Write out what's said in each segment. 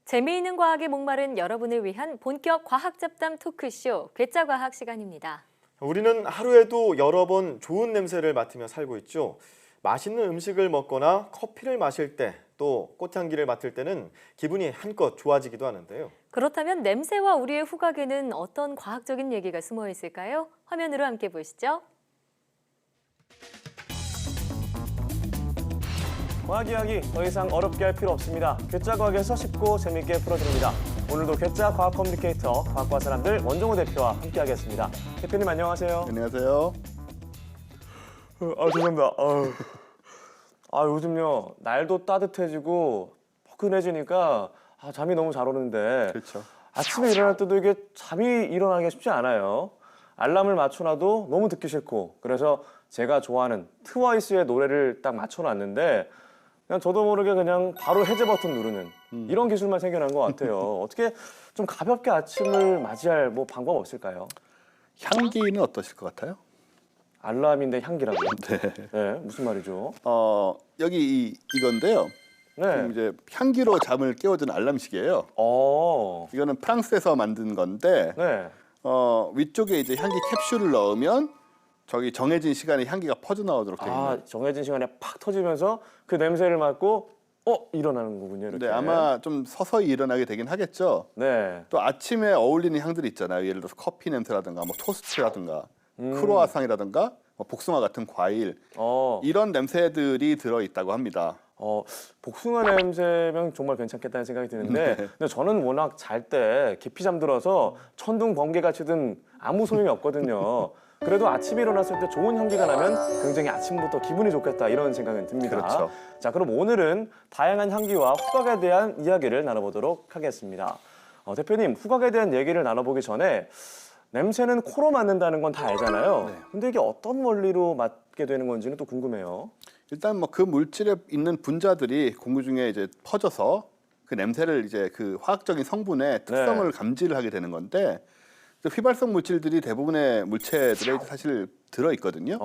재미있는 과학에 목마른 여러분을 위한 본격 과학 잡담 토크쇼 괴짜 과학 시간입니다. 우리는 하루에도 여러 번 좋은 냄새를 맡으며 살고 있죠. 맛있는 음식을 먹거나 커피를 마실 때, 또 꽃향기를 맡을 때는 기분이 한껏 좋아지기도 하는데요. 그렇다면 냄새와 우리의 후각에는 어떤 과학적인 얘기가 숨어 있을까요? 화면으로 함께 보시죠. 과학 이야기 더 이상 어렵게 할 필요 없습니다. 괴짜 과학에서 쉽고 재밌게 풀어드립니다. 오늘도 괴짜 과학 커뮤니케이터 과학과 사람들 원종호 대표와 함께하겠습니다. 대표님 안녕하세요. 안녕하세요. 죄송합니다. 요즘요 날도 따뜻해지고 포근해지니까 잠이 너무 잘 오는데 그렇죠. 아침에 일어날 때도 이게 잠이 일어나기가 쉽지 않아요. 알람을 맞춰놔도 너무 듣기 싫고 그래서 제가 좋아하는 트와이스의 노래를 딱 맞춰놨는데 그냥 저도 모르게 그냥 바로 해제 버튼 누르는 이런 기술만 생겨난 것 같아요. 어떻게 좀 가볍게 아침을 맞이할 방법 없을까요? 향기는 어떠실 것 같아요? 알람인데 향기라고요? 네. 네, 무슨 말이죠? 여기 이건데요. 네. 이제 향기로 잠을 깨워주는 알람식이에요. 이거는 프랑스에서 만든 건데 네. 위쪽에 이제 향기 캡슐을 넣으면 저기 정해진 시간에 향기가 퍼져 나오도록 되어 있는. 정해진 시간에 팍 터지면서 그 냄새를 맡고 일어나는 거군요. 이렇게. 네, 아마 좀 서서히 일어나게 되긴 하겠죠. 네. 또 아침에 어울리는 향들이 있잖아요. 예를 들어서 커피 냄새라든가 토스트라든가 크로아상이라든가 복숭아 같은 과일 이런 냄새들이 들어 있다고 합니다. 복숭아 냄새면 정말 괜찮겠다는 생각이 드는데 근데 저는 워낙 잘 때 깊이 잠들어서 천둥 번개 같이든 아무 소용이 없거든요. 그래도 아침에 일어났을 때 좋은 향기가 나면 굉장히 아침부터 기분이 좋겠다 이런 생각은 듭니다. 그렇죠. 자, 그럼 오늘은 다양한 향기와 후각에 대한 이야기를 나눠보도록 하겠습니다. 대표님, 후각에 대한 얘기를 나눠보기 전에 냄새는 코로 맡는다는 건 다 알잖아요. 네. 근데 이게 어떤 원리로 맡게 되는 건지는 또 궁금해요. 일단 그 물질에 있는 분자들이 공기 중에 이제 퍼져서 그 냄새를 이제 그 화학적인 성분의 특성을 감지를 하게 되는 건데 휘발성 물질들이 대부분의 물체들에 사실 들어 있거든요.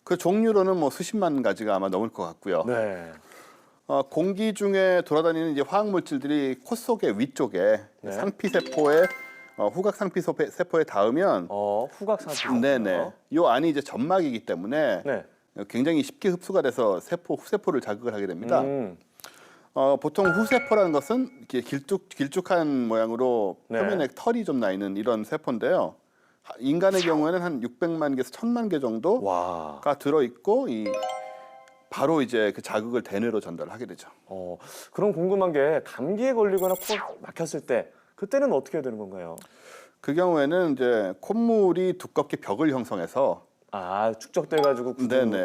그 종류로는 수십만 가지가 아마 넘을 것 같고요. 네. 공기 중에 돌아다니는 이제 화학 물질들이 코 속의 위쪽에 상피세포에 후각 상피세포에 닿으면 후각 상피. 네네. 이 안이 이제 점막이기 때문에 네. 굉장히 쉽게 흡수가 돼서 후세포를 자극을 하게 됩니다. 보통 후세포라는 것은 이렇게 길쭉한 모양으로 표면에 털이 좀 나 있는 이런 세포인데요. 인간의 경우에는 한 600만 개에서 1000만 개 정도가 들어 있고 바로 이제 그 자극을 대뇌로 전달하게 되죠. 그럼 궁금한 게 감기에 걸리거나 코가 막혔을 때 그때는 어떻게 되는 건가요? 그 경우에는 이제 콧물이 두껍게 벽을 형성해서 축적돼가지고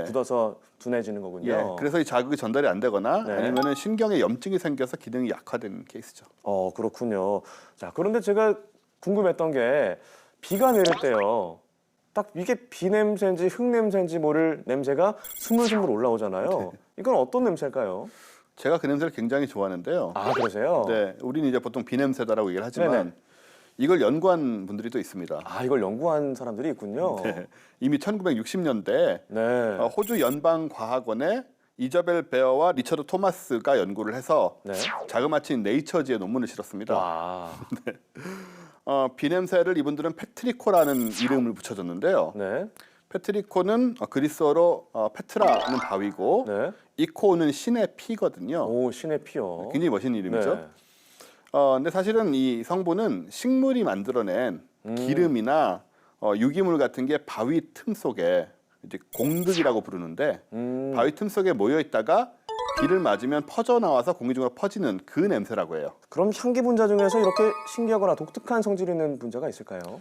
굳어서 둔해지는 거군요. 예, 그래서 이 자극이 전달이 안 되거나 아니면은 신경에 염증이 생겨서 기능이 약화된 케이스죠. 그렇군요. 자, 그런데 제가 궁금했던 게 비가 내릴 때요. 딱 이게 비 냄새인지 흙 냄새인지 모를 냄새가 스물스물 올라오잖아요. 이건 어떤 냄새일까요? 제가 그 냄새를 굉장히 좋아하는데요. 그러세요? 네, 우리는 이제 보통 비 냄새다라고 얘기를 하지만 네네. 이걸 연구한 분들이 또 있습니다. 이걸 연구한 사람들이 있군요. 네, 이미 1960년대에 호주 연방과학원의 이저벨 베어와 리처드 토마스가 연구를 해서 자그마치 네이처지에 논문을 실었습니다. 비 냄새를 이분들은 페트리코라는 이름을 붙여줬는데요. 페트리코는 그리스어로 페트라는 바위고 이코는 신의 피거든요. 신의 피요. 굉장히 멋있는 이름이죠. 근데 사실은 이 성분은 식물이 만들어낸 기름이나 유기물 같은 게 바위 틈 속에 이제 공득이라고 부르는데 바위 틈 속에 모여 있다가 비를 맞으면 퍼져 나와서 공기 중으로 퍼지는 그 냄새라고 해요. 그럼 향기 분자 중에서 이렇게 신기하거나 독특한 성질이 있는 분자가 있을까요?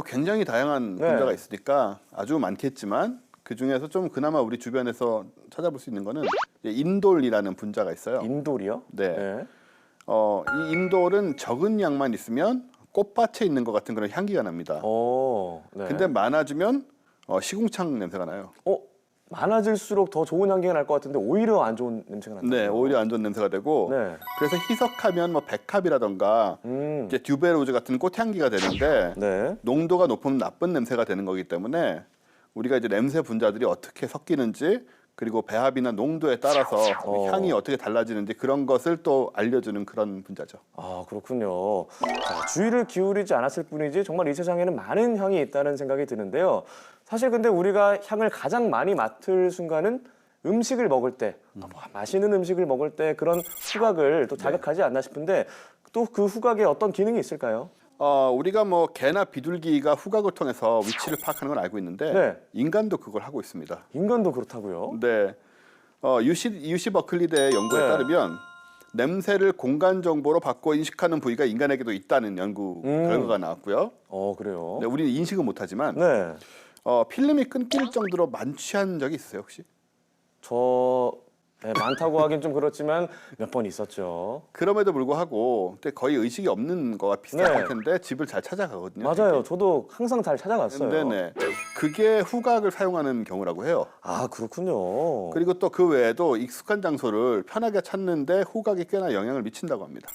굉장히 다양한 분자가 있으니까 아주 많겠지만 그 중에서 좀 그나마 우리 주변에서 찾아볼 수 있는 거는 인돌이라는 분자가 있어요. 인돌이요? 네. 이 인돌은 적은 양만 있으면 꽃밭에 있는 것 같은 그런 향기가 납니다. 근데 많아지면 시궁창 냄새가 나요. 많아질수록 더 좋은 향기가 날 것 같은데 오히려 안 좋은 냄새가 난다. 네, 오히려 안 좋은 냄새가 되고 그래서 희석하면 백합이라던가 이제 듀베로즈 같은 꽃향기가 되는데 농도가 높으면 나쁜 냄새가 되는 거기 때문에 우리가 이제 냄새 분자들이 어떻게 섞이는지 그리고 배합이나 농도에 따라서 향이 어떻게 달라지는지 그런 것을 또 알려주는 그런 분자죠. 아, 그렇군요. 자, 주의를 기울이지 않았을 뿐이지 정말 이 세상에는 많은 향이 있다는 생각이 드는데요. 사실 근데 우리가 향을 가장 많이 맡을 순간은 음식을 먹을 때, 맛있는 음식을 먹을 때 그런 후각을 또 자극하지 않나 싶은데 또 그 후각에 어떤 기능이 있을까요? 우리가 뭐 개나 비둘기가 후각을 통해서 위치를 파악하는 건 알고 있는데 네. 인간도 그걸 하고 있습니다. 인간도 그렇다고요? 네, UC 버클리대의 연구에 네. 따르면 냄새를 공간 정보로 바꿔 인식하는 부위가 인간에게도 있다는 연구 결과가 나왔고요. 그래요? 네, 우리는 인식은 못하지만 네. 필름이 끊길 정도로 만취한 적이 있어요 혹시? 네, 많다고 하긴 좀 그렇지만 몇 번 있었죠. 그럼에도 불구하고 근데 거의 의식이 없는 거와 비슷할 네. 텐데 집을 잘 찾아가거든요. 맞아요. 저도 항상 잘 찾아갔어요. 네네. 그게 후각을 사용하는 경우라고 해요. 아, 그렇군요. 그리고 또 그 외에도 익숙한 장소를 편하게 찾는데 후각이 꽤나 영향을 미친다고 합니다.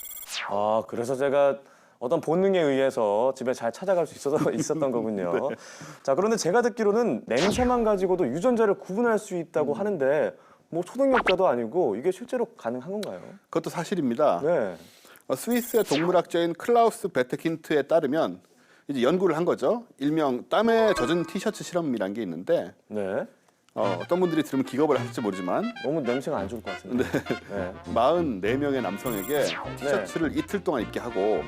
아, 그래서 제가 어떤 본능에 의해서 집에 잘 찾아갈 수 있었던 거군요. 자, 그런데 제가 듣기로는 냄새만 가지고도 유전자를 구분할 수 있다고 하는데 뭐 초능력자도 아니고 이게 실제로 가능한 건가요? 그것도 사실입니다. 네. 스위스의 동물학자인 클라우스 베트킨트에 따르면 이제 연구를 한 거죠. 일명 땀에 젖은 티셔츠 실험이라는 게 있는데 네. 어떤 분들이 들으면 기겁을 하실지 모르지만 너무 냄새가 안 좋을 것 같은데. 네. 44명의 남성에게 티셔츠를 이틀 동안 입게 하고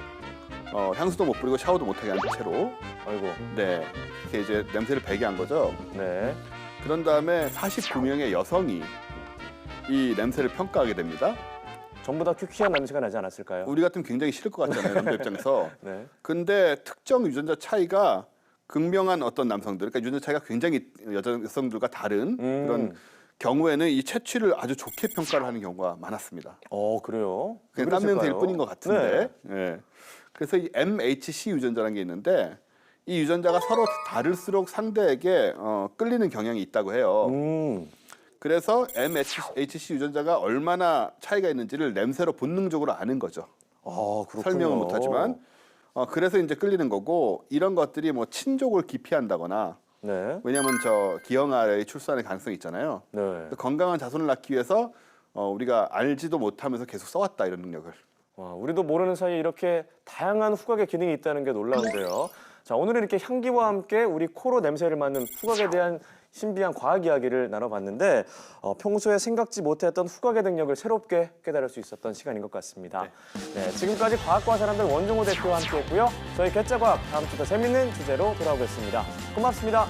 향수도 못 뿌리고 샤워도 못하게 한 채로 아이고. 네, 이렇게 이제 냄새를 배게 한 거죠. 네. 그런 다음에 49명의 여성이 이 냄새를 평가하게 됩니다. 전부 다 퀴퀴한 냄새가 나지 않았을까요? 우리 같으면 굉장히 싫을 것 같잖아요, 남자 입장에서. 네. 근데 특정 유전자 차이가 극명한 어떤 남성들, 그러니까 유전자 차이가 굉장히 여성들과 다른 그런 경우에는 이 채취를 아주 좋게 평가를 하는 경우가 많았습니다. 그래요? 그냥 땀 냄새일 뿐인 것 같은데. 예. 그래서 이 MHC 유전자라는 게 있는데 이 유전자가 서로 다를수록 상대에게 끌리는 경향이 있다고 해요. 그래서 MHC 유전자가 얼마나 차이가 있는지를 냄새로 본능적으로 아는 거죠. 아, 그렇군요. 설명은 못하지만 그래서 이제 끌리는 거고 이런 것들이 뭐 친족을 기피한다거나 네. 왜냐하면 저 기형아의 출산의 가능성이 있잖아요. 네. 건강한 자손을 낳기 위해서 우리가 알지도 못하면서 계속 써왔다 이런 능력을. 와, 우리도 모르는 사이에 이렇게 다양한 후각의 기능이 있다는 게 놀라운데요. 자, 오늘은 이렇게 향기와 함께 우리 코로 냄새를 맡는 후각에 대한 신비한 과학 이야기를 나눠봤는데 평소에 생각지 못했던 후각의 능력을 새롭게 깨달을 수 있었던 시간인 것 같습니다. 네, 지금까지 과학과 사람들 원종호 대표와 함께했고요. 저희 개짜과학 다음 주 더 재밌는 주제로 돌아오겠습니다. 고맙습니다.